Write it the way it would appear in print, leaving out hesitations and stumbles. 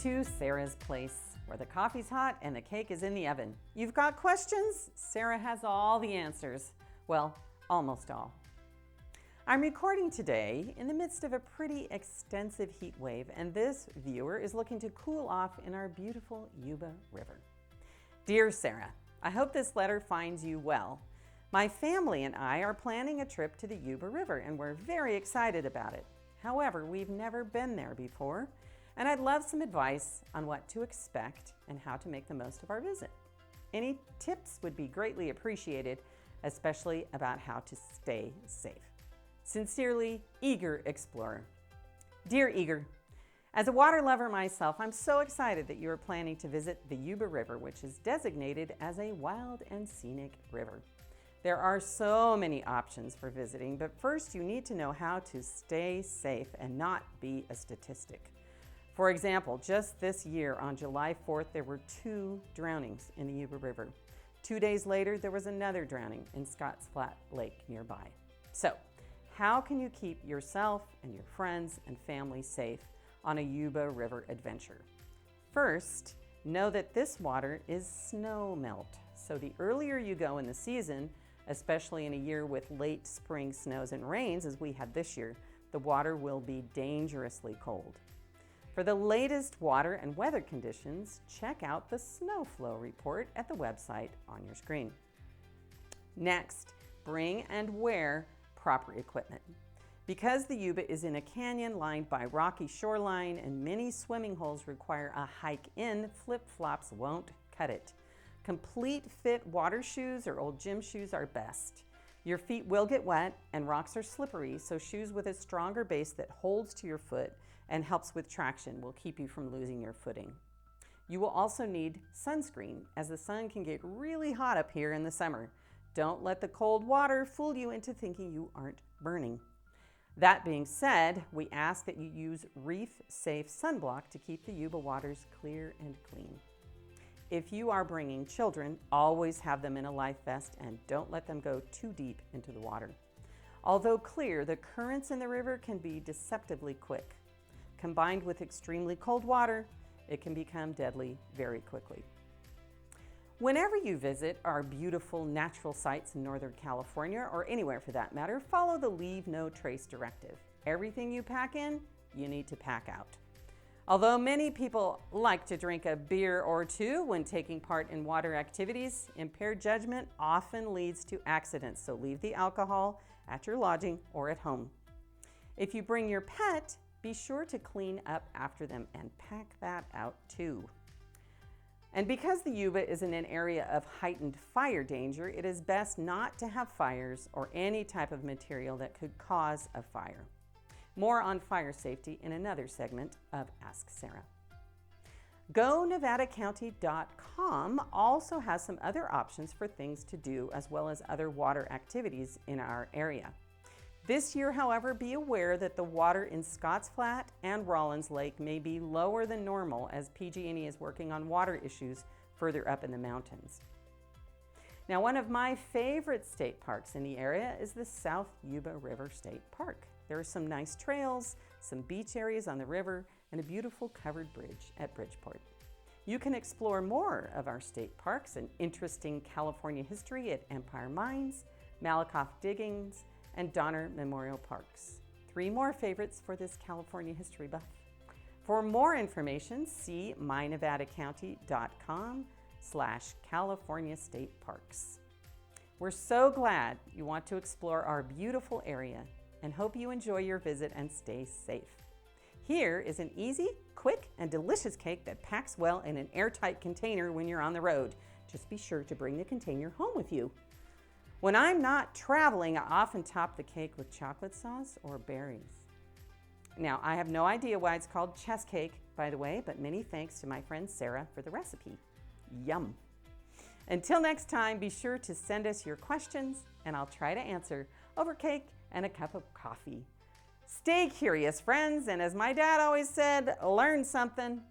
to Sara's place, where the coffee's hot and the cake is in the oven. You've got questions? Sara has all the answers. Well, almost all. I'm recording today in the midst of a pretty extensive heat wave, and this viewer is looking to cool off in our beautiful Yuba River. Dear Sara, I hope this letter finds you well. My family and I are planning a trip to the Yuba River, and we're very excited about it. However, we've never been there before, and I'd love some advice on what to expect and how to make the most of our visit. Any tips would be greatly appreciated, especially about how to stay safe. Sincerely, Eager Explorer. Dear Eager, as a water lover myself, I'm so excited that you are planning to visit the Yuba River, which is designated as a wild and scenic river. There are so many options for visiting, but first you need to know how to stay safe and not be a statistic. For example, just this year on July 4th, there were 2 drownings in the Yuba River. 2 days later, there was another drowning in Scotts Flat Lake nearby. So, how can you keep yourself and your friends and family safe on a Yuba River adventure? First, know that this water is snow melt. So the earlier you go in the season, especially in a year with late spring snows and rains as we had this year, the water will be dangerously cold. For the latest water and weather conditions, check out the snow flow report at the website on your screen. Next, bring and wear proper equipment. Because the Yuba is in a canyon lined by rocky shoreline and many swimming holes require a hike in, flip-flops won't cut it. Complete fit water shoes or old gym shoes are best. Your feet will get wet and rocks are slippery, so shoes with a stronger base that holds to your foot and helps with traction will keep you from losing your footing. You will also need sunscreen, as the sun can get really hot up here in the summer. Don't let the cold water fool you into thinking you aren't burning. That being said, we ask that you use reef-safe sunblock to keep the Yuba waters clear and clean. If you are bringing children, always have them in a life vest and don't let them go too deep into the water. Although clear, the currents in the river can be deceptively quick. Combined with extremely cold water, it can become deadly very quickly. Whenever you visit our beautiful natural sites in Northern California, or anywhere for that matter, follow the Leave No Trace directive. Everything you pack in, you need to pack out. Although many people like to drink a beer or two when taking part in water activities, impaired judgment often leads to accidents, so leave the alcohol at your lodging or at home. If you bring your pet, be sure to clean up after them and pack that out too. And because the Yuba is in an area of heightened fire danger, it is best not to have fires or any type of material that could cause a fire. More on fire safety in another segment of Ask Sara. GoNevadaCounty.com also has some other options for things to do as well as other water activities in our area. This year, however, be aware that the water in Scotts Flat and Rollins Lake may be lower than normal as PG&E is working on water issues further up in the mountains. Now, one of my favorite state parks in the area is the South Yuba River State Park. There are some nice trails, some beach areas on the river, and a beautiful covered bridge at Bridgeport. You can explore more of our state parks and interesting California history at Empire Mines, Malakoff Diggings, and Donner Memorial Parks. 3 more favorites for this California history buff. For more information, see mynevadacounty.com/California State Parks. We're so glad you want to explore our beautiful area and hope you enjoy your visit and stay safe. Here is an easy, quick, and delicious cake that packs well in an airtight container when you're on the road. Just be sure to bring the container home with you. When I'm not traveling, I often top the cake with chocolate sauce or berries. Now, I have no idea why it's called chess cake, by the way, but many thanks to my friend Sara for the recipe. Yum. Until next time, be sure to send us your questions, and I'll try to answer over cake and a cup of coffee. Stay curious, friends, and as my dad always said, learn something.